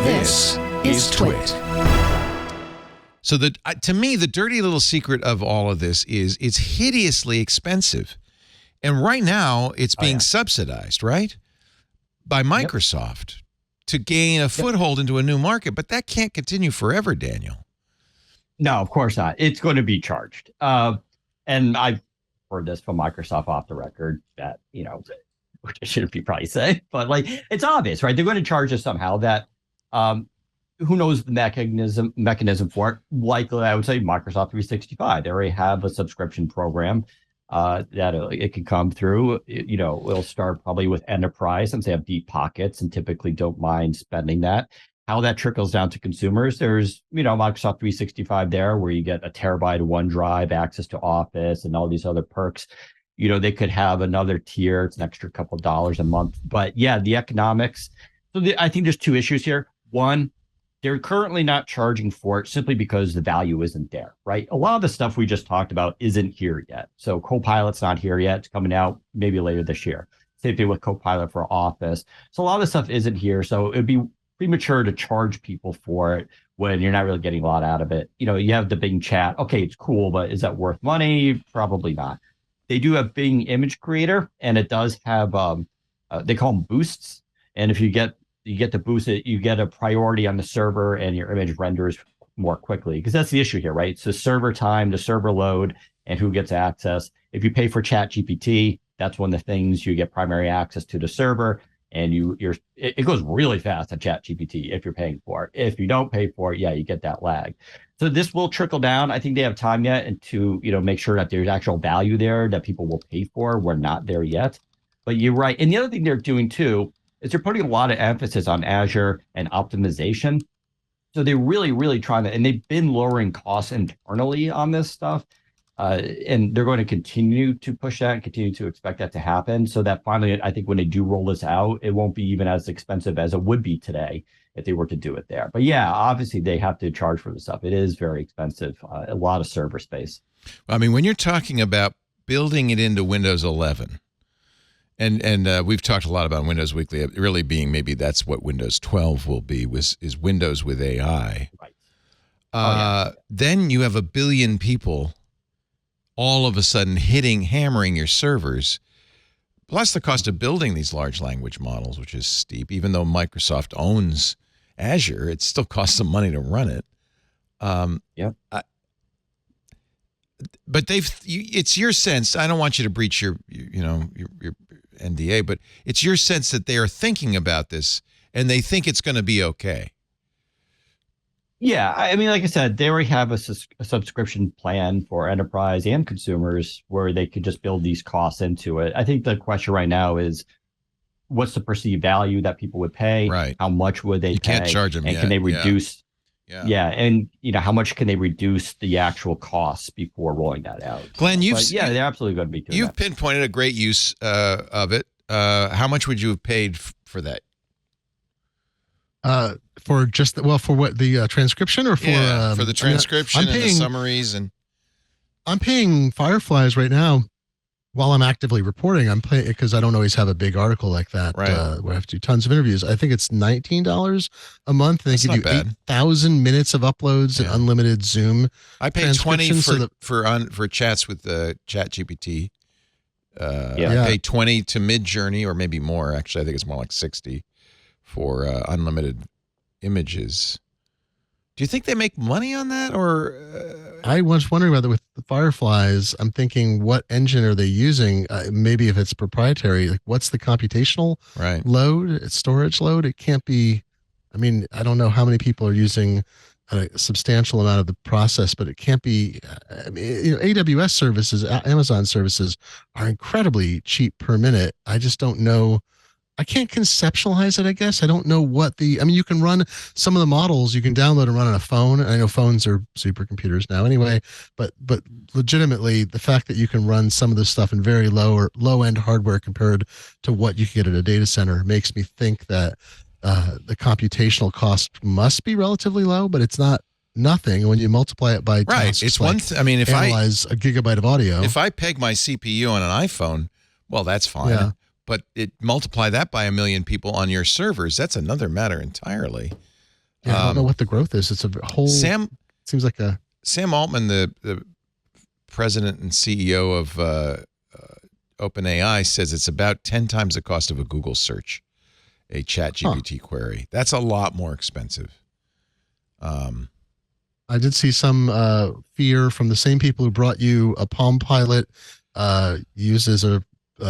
This is TWiT. So to me, the dirty little secret of all of this is it's hideously expensive. And right now, it's being subsidized, right? By Microsoft to gain a foothold into a new market. But that can't continue forever, Daniel. No, of course not. It's going to be charged. And I've heard this from Microsoft off the record that, which I shouldn't be probably saying, but it's obvious, right? They're going to charge us somehow that, who knows the mechanism for it? Likely, I would say Microsoft 365. They already have a subscription program that it can come through. It'll start probably with enterprise since they have deep pockets and typically don't mind spending that. How that trickles down to consumers, there's, Microsoft 365 there where you get a terabyte of OneDrive, access to Office and all these other perks. They could have another tier. It's an extra couple of dollars a month. But yeah, the economics. So I think there's two issues here. One, they're currently not charging for it simply because the value isn't there, right? A lot of the stuff we just talked about isn't here yet. So Copilot's not here yet. It's coming out maybe later this year. Same thing with Copilot for Office. So a lot of the stuff isn't here. So it'd be premature to charge people for it when you're not really getting a lot out of it. You have the Bing chat. Okay, it's cool, but is that worth money? Probably not. They do have Bing Image Creator, and it does have, they call them boosts. And if you get the boost, you get a priority on the server and your image renders more quickly, because that's the issue here, right? So server time, the server load, and who gets access. If you pay for ChatGPT, that's one of the things you get primary access to the server, and it goes really fast at ChatGPT if you're paying for it. If you don't pay for it, you get that lag. So this will trickle down. I think they have time yet and to make sure that there's actual value there that people will pay for. We're not there yet, but you're right. And the other thing they're doing too is they're putting a lot of emphasis on Azure and optimization. So they're really, really trying to, and they've been lowering costs internally on this stuff. And they're going to continue to push that and continue to expect that to happen. So that finally, I think when they do roll this out, it won't be even as expensive as it would be today if they were to do it there. But yeah, obviously they have to charge for the stuff. It is very expensive, a lot of server space. Well, I mean, when you're talking about building it into Windows 11, and we've talked a lot about Windows Weekly, it really being maybe that's what Windows 12 will be, is Windows with AI. Right. Then you have a billion people all of a sudden hammering your servers, plus the cost of building these large language models, which is steep. Even though Microsoft owns Azure, it still costs some money to run it. But it's your sense, I don't want you to breach your NDA, but it's your sense that they are thinking about this and they think it's going to be okay. Yeah, I mean, like I said, they already have a subscription plan for enterprise and consumers where they could just build these costs into it. I think the question right now is, what's the perceived value that people would pay? Right. How much would they pay? You can't charge them and yet. Can they reduce? Yeah. And how much can they reduce the actual costs before rolling that out? Glenn, they're absolutely going to be doing you've that. pinpointed a great use of it. How much would you have paid for that? For what the transcription or for the transcription and the summaries I'm paying Fireflies right now while I'm actively reporting. I'm paying because I don't always have a big article like that. Right. Where I have to do tons of interviews. I think it's $19 a month. And they give you 8,000 minutes of uploads and unlimited Zoom. I pay 20 for chats with the ChatGPT. I pay 20 to Midjourney, or maybe more. Actually, I think it's more like 60 for unlimited images. Do you think they make money on that, or? I was wondering whether with the Fireflies, I'm thinking, what engine are they using? Maybe if it's proprietary, like what's the computational load, storage load? It can't be. I mean, I don't know how many people are using a substantial amount of the process, but it can't be. I mean, AWS services, Amazon services are incredibly cheap per minute. I just don't know. I can't conceptualize it, I guess. I don't know you can run some of the models, you can download and run on a phone. I know phones are supercomputers now anyway, but legitimately the fact that you can run some of this stuff in very low end hardware compared to what you can get at a data center makes me think that the computational cost must be relatively low, but it's not nothing when you multiply it by it's one I mean, if analyze a gigabyte of audio. If I peg my CPU on an iPhone, well, that's fine. Yeah. But multiply that by 1 million people on your servers. That's another matter entirely. Yeah, I don't know what the growth is. It's a whole. Seems like a Sam Altman, the president and CEO of OpenAI, says it's about 10 times the cost of a Google search, a ChatGPT query. That's a lot more expensive. I did see some fear from the same people who brought you a Palm Pilot, uses a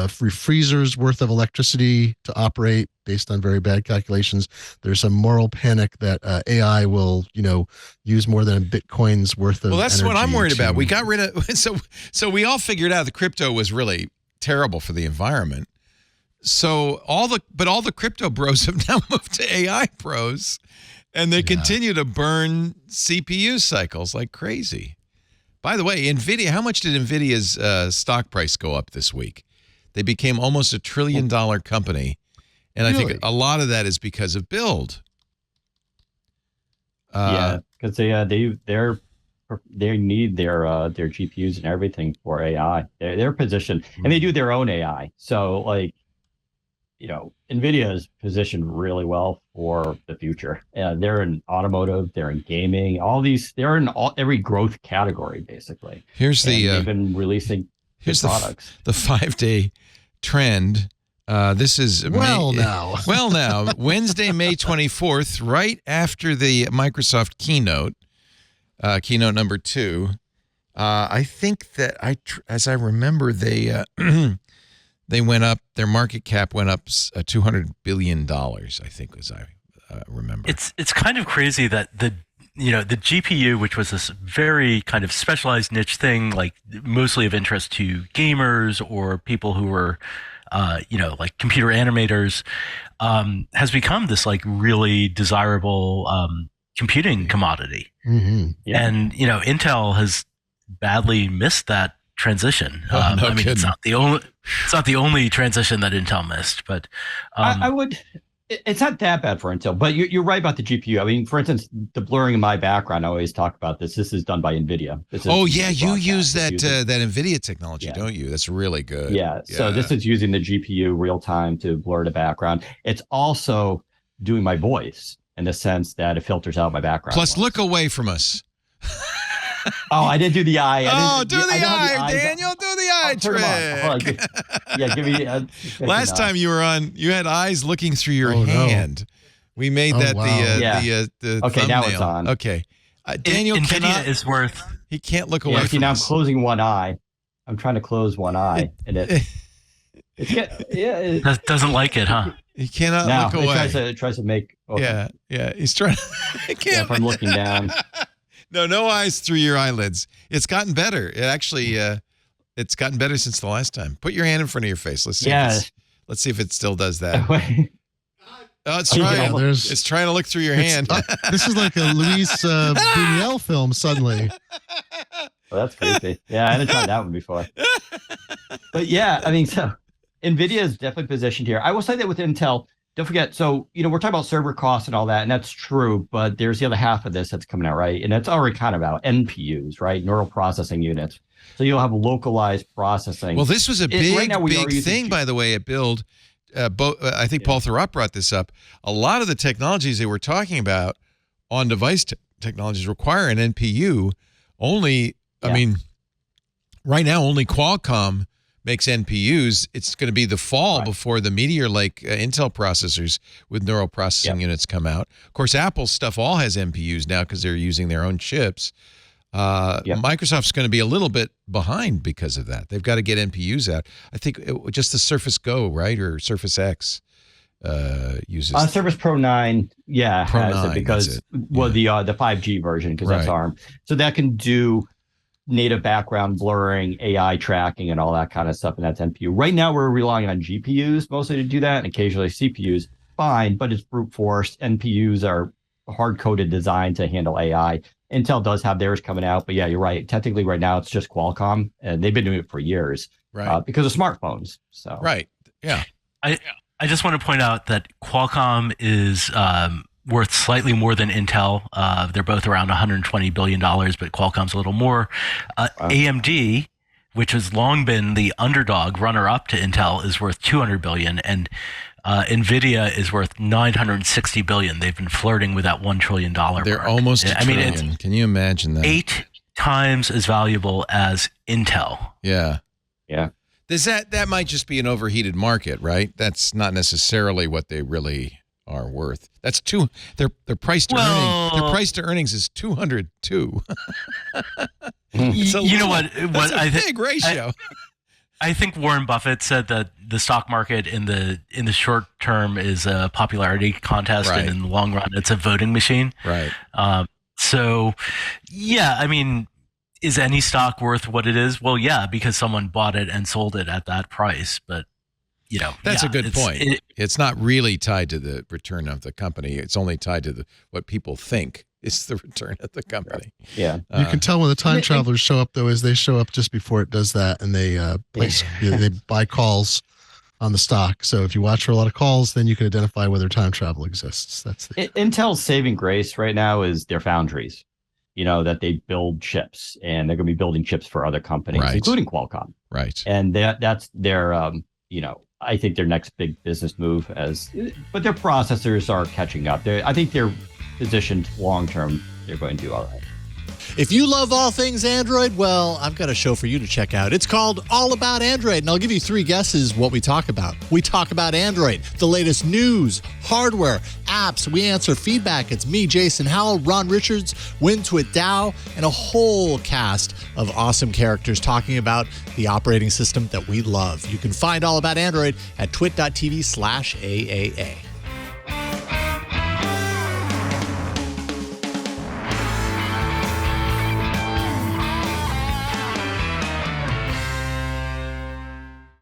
freezer's worth of electricity to operate based on very bad calculations. There's some moral panic that AI will, use more than a Bitcoin's worth of. Well, that's what I'm worried about. We got rid of so we all figured out the crypto was really terrible for the environment. So all the crypto bros have now moved to AI pros, and they continue to burn CPU cycles like crazy. By the way, NVIDIA, how much did NVIDIA's stock price go up this week? They became almost $1 trillion company, and I think a lot of that is because of Build. Because they need their GPUs and everything for AI. They're positioned, and they do their own AI. So NVIDIA is positioned really well for the future. They're in automotive, they're in gaming, they're in every growth category basically. They've been releasing products. The 5-day trend. This is now Wednesday, May 24th, right after the Microsoft keynote, keynote number 2. I think that as I remember, they went up. Their market cap went up $200 billion. I think, as I remember. It's kind of crazy that the GPU, which was this very kind of specialized niche thing, like mostly of interest to gamers or people who were, like computer animators, has become this like really desirable computing commodity. Mm-hmm. Yeah. And Intel has badly missed that transition. It's not the only transition that Intel missed, but it's not that bad for Intel, but you're right about the GPU. I mean, for instance, the blurring in my background, I always talk about this. This is done by NVIDIA. You use that NVIDIA technology, don't you? That's really good. Yeah. So this is using the GPU real time to blur the background. It's also doing my voice in the sense that it filters out my background. Plus, look away from us. Oh, I didn't do the eye. Do the eye, Daniel. Do the eye trick. Give me. Last time you were on, you had eyes looking through your hand. No. We made that the okay, thumbnail. now it's on. Okay, Daniel NVIDIA is worth. He can't look away. See, from now us. I'm closing one eye. I'm trying to close one eye, and it doesn't like it, huh? He cannot look away. It tries to make. Okay. Yeah. He's trying. He can't. Yeah, if I'm looking down. No eyes through your eyelids. It's gotten better. It actually, it's gotten better since the last time. Put your hand in front of your face. Let's see. Let's see if it still does that. It's trying. It's trying to look through your hand. This is like a Luis Buñuel film. Suddenly. Well, that's creepy. Yeah, I hadn't tried that one before. But yeah, I mean, so NVIDIA is definitely positioned here. I will say that with Intel. Don't forget, so, we're talking about server costs and all that, and that's true, but there's the other half of this that's coming out, right? And that's already kind of out, NPUs, right? Neural processing units. So you'll have localized processing. Well, this was a big thing, by the way, at Build. I think Paul Thurrott brought this up. A lot of the technologies they were talking about on-device technologies require an NPU. I mean, right now, only Qualcomm makes NPUs. It's going to be the fall before the Meteor Lake Intel processors with neural processing units come out. Of course, Apple's stuff all has NPUs now because they're using their own chips. Microsoft's going to be a little bit behind because of that. They've got to get NPUs out. I think just the Surface Go, right, or Surface X uses. Surface Pro 9, has it because the 5G version because that's ARM. So that can do native background blurring, AI tracking, and all that kind of stuff, and that's NPU. Right now, we're relying on GPUs mostly to do that, and occasionally CPUs. Fine, but it's brute force. NPUs are hard-coded designed to handle AI. Intel does have theirs coming out, but yeah, you're right. Technically, right now, it's just Qualcomm, and they've been doing it for years because of smartphones. So I just want to point out that Qualcomm is worth slightly more than Intel. They're both around $120 billion, but Qualcomm's a little more. AMD, which has long been the underdog runner-up to Intel, is worth $200 billion, and NVIDIA is worth $960 billion. They've been flirting with that $1 trillion mark. They're almost a trillion. Can you imagine that? 8 times as valuable as Intel. Yeah. Yeah. That might just be an overheated market, right? That's not necessarily what they really are worth. That's their price to earnings. Their price to earnings is 202. You know what? That's a big ratio. I think Warren Buffett said that the stock market in the short term is a popularity contest, right. and in the long run, it's a voting machine. Right. So, yeah, I mean, is any stock worth what it is? Well, yeah, because someone bought it and sold it at that price. But, that's a good point. It's not really tied to the return of the company. It's only tied to what people think is the return of the company. Yeah. You can tell when the time travelers show up, though, is they show up just before it does that, and they they buy calls on the stock. So if you watch for a lot of calls, then you can identify whether time travel exists. That's Intel's saving grace right now is their foundries. That they build chips, and they're going to be building chips for other companies, right. including Qualcomm. Right. And that's their, I think their next big business move. But their processors are catching up. I think they're positioned long term. They're going to do all right. If you love all things Android, well, I've got a show for you to check out. It's called All About Android, and I'll give you 3 guesses what we talk about. We talk about Android, the latest news, hardware, apps. We answer feedback. It's me, Jason Howell, Ron Richards, WinTwit Dow, and a whole cast of awesome characters talking about the operating system that we love. You can find All About Android at twit.tv/AAA.